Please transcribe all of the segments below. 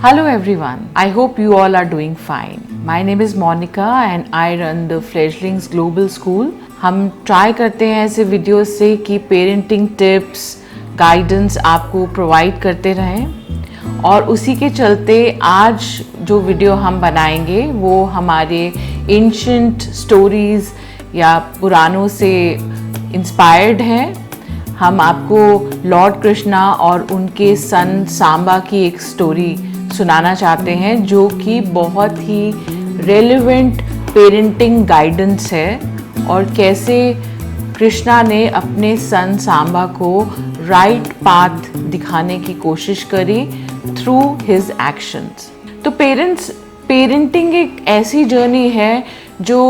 Hello everyone, I hope you all are doing fine. My name is Monica and I run the Fledglings Global School. हम try करते हैं ऐसे videos से कि parenting tips, guidance आपको provide करते रहें और उसी के चलते आज जो वीडियो हम बनाएंगे वो हमारे एंशिएंट स्टोरीज़ या पुरानों से इंस्पायर्ड हैं। हम आपको लॉर्ड कृष्णा और उनके सन सांबा की एक स्टोरी सुनाना चाहते हैं जो कि बहुत ही रेलेवेंट पेरेंटिंग गाइडेंस है और कैसे कृष्णा ने अपने सन सांबा को राइट पाथ दिखाने की कोशिश करी थ्रू हिज एक्शंस। तो पेरेंटिंग एक ऐसी जर्नी है जो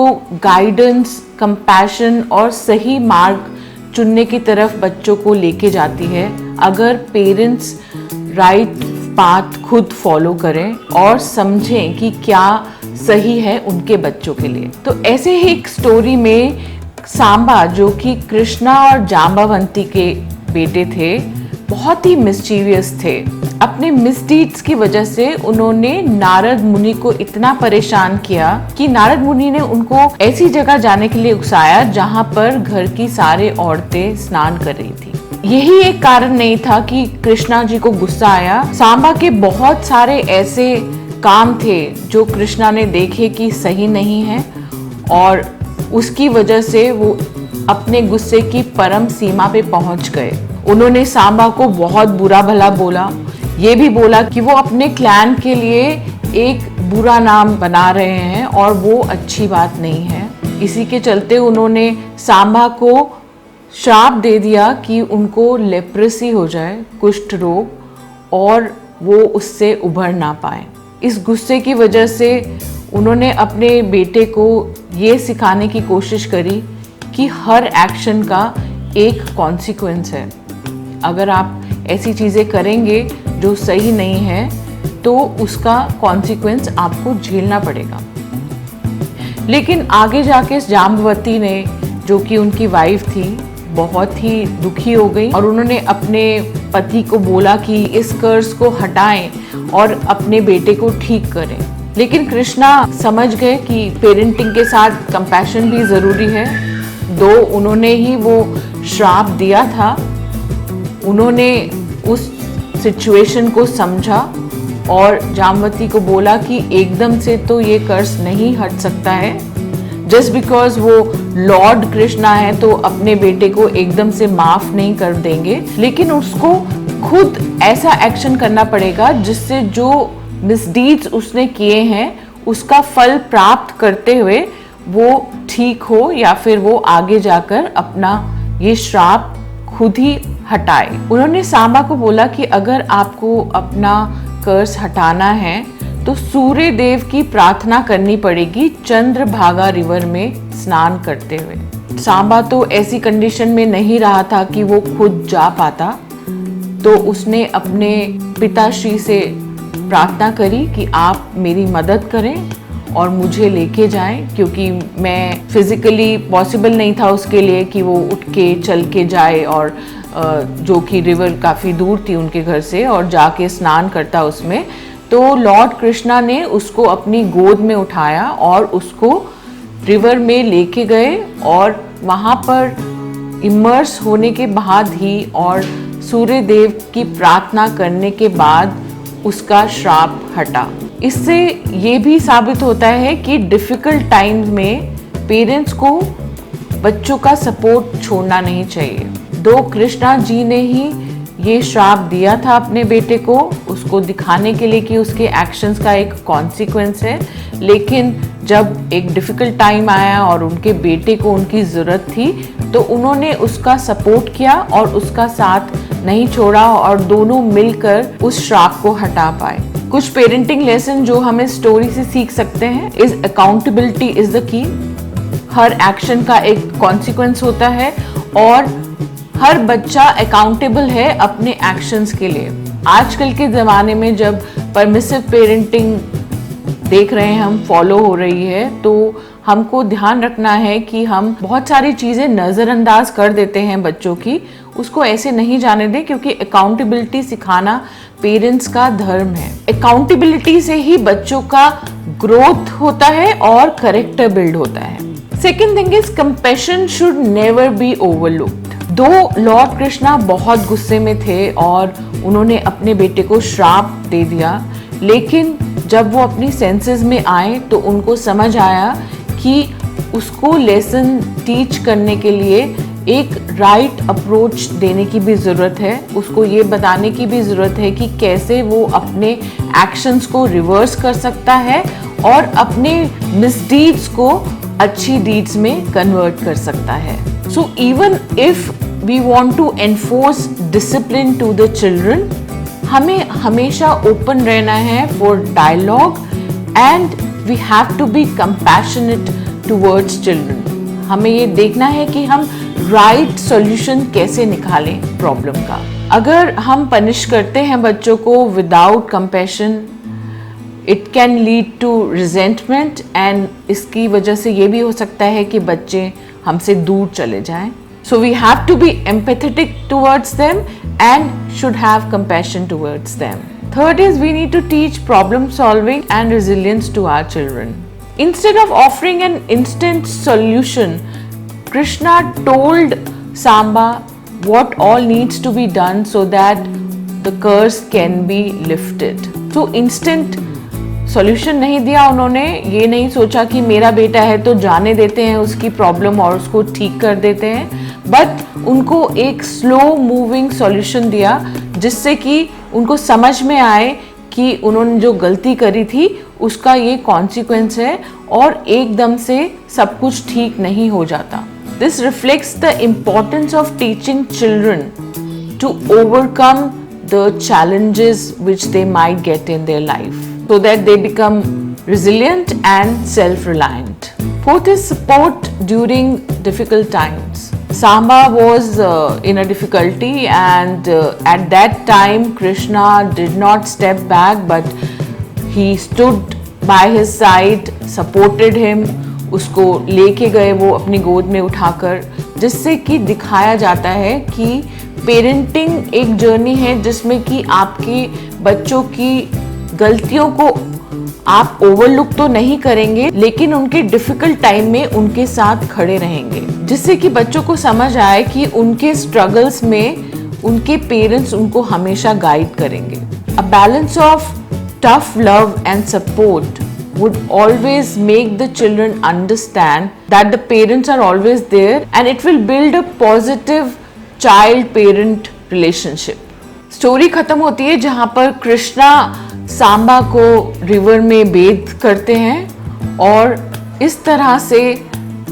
गाइडेंस, कंपैशन और सही मार्ग चुनने की तरफ बच्चों को लेके जाती है अगर पेरेंट्स राइट पाथ खुद फॉलो करें और समझें कि क्या सही है उनके बच्चों के लिए। तो ऐसे ही एक स्टोरी में सांबा, जो कि कृष्णा और जाम्बवंती के बेटे थे, बहुत ही मिस्चीवियस थे। अपने मिसडीड्स की वजह से उन्होंने नारद मुनि को इतना परेशान किया कि नारद मुनि ने उनको ऐसी जगह जाने के लिए उकसाया जहां पर घर की सारी औरतें स्नान कर रही थी। यही एक कारण नहीं था कि कृष्णा जी को गुस्सा आया। सांबा के बहुत सारे ऐसे काम थे जो कृष्णा ने देखे कि सही नहीं है और उसकी वजह से वो अपने गुस्से की परम सीमा पे पहुंच गए। उन्होंने सांबा को बहुत बुरा भला बोला, ये भी बोला कि वो अपने क्लैन के लिए एक बुरा नाम बना रहे हैं और वो अच्छी बात नहीं है। इसी के चलते उन्होंने सांबा को श्राप दे दिया कि उनको लेप्रेसी हो जाए, कुष्ठ रोग, और वो उससे उभर ना पाए। इस गुस्से की वजह से उन्होंने अपने बेटे को ये सिखाने की कोशिश करी कि हर एक्शन का एक कॉन्सिक्वेंस है। अगर आप ऐसी चीज़ें करेंगे जो सही नहीं है तो उसका कॉन्सिक्वेंस आपको झेलना पड़ेगा। लेकिन आगे जाके जाम्बवती ने, जो कि उनकी वाइफ थी, बहुत ही दुखी हो गई और उन्होंने अपने पति को बोला कि इस कर्ज को हटाएं और अपने बेटे को ठीक करें। लेकिन कृष्णा समझ गए कि पेरेंटिंग के साथ कंपैशन भी ज़रूरी है। दो उन्होंने ही वो श्राप दिया था, उन्होंने उस सिचुएशन को समझा और जाम्बवती को बोला कि एकदम से तो ये कर्ज नहीं हट सकता है। जस्ट बिकॉज वो लॉर्ड कृष्णा है तो अपने बेटे को एकदम से माफ नहीं कर देंगे, लेकिन उसको खुद ऐसा एक्शन करना पड़ेगा जिससे जो मिसडीड्स उसने किए हैं उसका फल प्राप्त करते हुए वो ठीक हो या फिर वो आगे जाकर अपना ये श्राप खुद ही हटाए। उन्होंने सांबा को बोला कि अगर आपको अपना कर्ज हटाना है तो सूर्य देव की प्रार्थना करनी पड़ेगी चंद्रभागा रिवर में स्नान करते हुए। सांबा तो ऐसी कंडीशन में नहीं रहा था कि वो खुद जा पाता, तो उसने अपने पिताश्री से प्रार्थना करी कि आप मेरी मदद करें और मुझे लेके जाएं, क्योंकि मैं फिजिकली पॉसिबल नहीं था उसके लिए कि वो उठ के चल के जाए और जो कि रिवर काफ़ी दूर थी उनके घर से और जाके स्नान करता उसमें। तो लॉर्ड कृष्णा ने उसको अपनी गोद में उठाया और उसको रिवर में लेके गए और वहाँ पर इमर्स होने के बाद ही और सूर्य देव की प्रार्थना करने के बाद उसका श्राप हटा। इससे ये भी साबित होता है कि डिफ़िकल्ट टाइम्स में पेरेंट्स को बच्चों का सपोर्ट छोड़ना नहीं चाहिए। दो कृष्णा जी ने ही ये श्राप दिया था अपने बेटे को, उसको दिखाने के लिए कि उसके एक्शंस का एक कॉन्सिक्वेंस है, लेकिन जब एक डिफ़िकल्ट टाइम आया और उनके बेटे को उनकी ज़रूरत थी तो उन्होंने उसका सपोर्ट किया और उसका साथ नहीं छोड़ा और दोनों मिलकर उस श्राप को हटा पाए। कुछ पेरेंटिंग लेसन जो हमें स्टोरी से सीख सकते हैं is accountability is the key. Her action का एक कॉन्सिक्वेंस होता है और हर बच्चा अकाउंटेबल है अपने एक्शंस के लिए। आजकल के ज़माने में जब परमिसिव पेरेंटिंग देख रहे हैं हम फॉलो हो रही है, तो हमको ध्यान रखना है कि हम बहुत सारी चीजें नजरअंदाज कर देते हैं बच्चों की, उसको ऐसे नहीं जाने दें, क्योंकि अकाउंटेबिलिटी सिखाना पेरेंट्स का धर्म है। अकाउंटेबिलिटी से ही बच्चों का ग्रोथ होता है और करेक्टर बिल्ड होता है। Second thing is compassion should never be overlooked. दो लॉर्ड कृष्णा बहुत गुस्से में थे और उन्होंने अपने बेटे को श्राप दे दिया, लेकिन जब वो अपनी सेंसेस में आए तो उनको समझ आया कि उसको लेसन टीच करने के लिए एक राइट अप्रोच देने की भी ज़रूरत है, उसको ये बताने की भी ज़रूरत है कि कैसे वो अपने एक्शंस को रिवर्स कर सकता है और अपने मिसडीड्स को अच्छी डीड्स में कन्वर्ट कर सकता है। So even if we want to enforce discipline to the children, हमें हमेशा ओपन रहना है for dialogue and we have to be compassionate towards children. हमें ये देखना है कि हम राइट सॉल्यूशन कैसे निकालें प्रॉब्लम का। अगर हम पनिश करते हैं बच्चों को without compassion, it can lead to resentment and इसकी वजह से ये भी हो सकता है कि बच्चे हमसे दूर चले जाएं। So we have to be empathetic towards them and should have compassion towards them. Third is we need to teach problem solving and resilience to our children. Instead of offering an instant solution, Krishna told Samba what all needs to be done so that the curse can be lifted. So instant solution नहीं दिया उन्होंने, ये नहीं सोचा कि मेरा बेटा है तो जाने देते हैं उसकी प्रॉब्लम और उसको ठीक कर देते हैं, बट उनको एक स्लो मूविंग सॉल्यूशन दिया जिससे कि उनको समझ में आए कि उन्होंने जो गलती करी थी उसका ये कॉन्सिक्वेंस है और एकदम से सब कुछ ठीक नहीं हो जाता। This reflects the importance of teaching children to overcome the challenges which they might get in their life, so that they become resilient and self-reliant. Fourth is support during difficult times. Samba was in a difficulty and at that time Krishna did not step back but he stood by his side, supported him, उसको लेके गए वो अपनी गोद में उठाकर, जिससे कि दिखाया जाता है कि पेरेंटिंग एक जर्नी है जिसमें कि आपके बच्चों की गलतियों को आप ओवरलुक तो नहीं करेंगे लेकिन उनके डिफिकल्ट टाइम में उनके साथ खड़े रहेंगे, जिससे कि बच्चों को समझ आए कि उनके स्ट्रगल्स में उनके पेरेंट्स उनको हमेशा गाइड करेंगे। A balance of tough love and support would always make the children understand that the parents are always there and it will build a positive child parent relationship. Story खत्म होती है जहां पर कृष्णा सांबा को river में बेध करते हैं और इस तरह से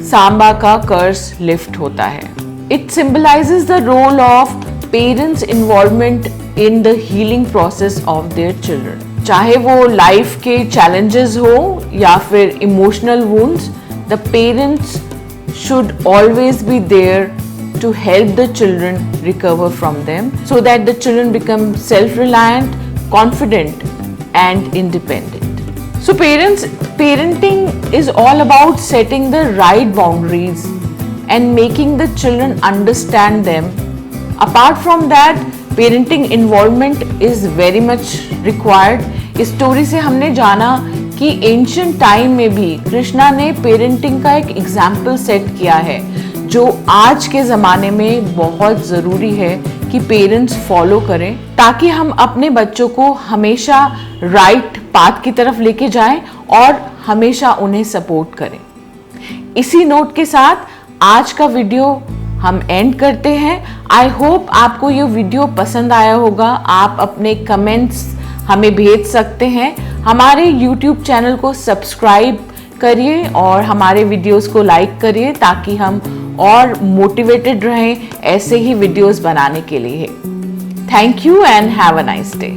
सांबा का कर्स लिफ्ट होता है। It symbolises the role of parents involvement in the healing process of their children, चाहे वो लाइफ के चैलेंजेस हो या फिर emotional wounds, the parents should always be there to help the children recover from them so that the children become self-reliant, confident and independent. So parenting is all about setting the right boundaries and making the children understand them. Apart from that, parenting involvement is very much required. इस story से हमने जाना कि ancient time में भी कृष्णा ने parenting का एक एग्जाम्पल सेट किया है जो आज के ज़माने में बहुत ज़रूरी है कि पेरेंट्स फॉलो करें, ताकि हम अपने बच्चों को हमेशा राइट पाथ की तरफ लेके जाएं और हमेशा उन्हें सपोर्ट करें। इसी नोट के साथ आज का वीडियो हम एंड करते हैं। आई होप आपको ये वीडियो पसंद आया होगा। आप अपने कमेंट्स हमें भेज सकते हैं। हमारे YouTube चैनल को सब्सक्राइब करिए और हमारे वीडियोस को लाइक करिए ताकि हम और मोटिवेटेड रहें ऐसे ही वीडियोस बनाने के लिए। Thank you and have a nice day.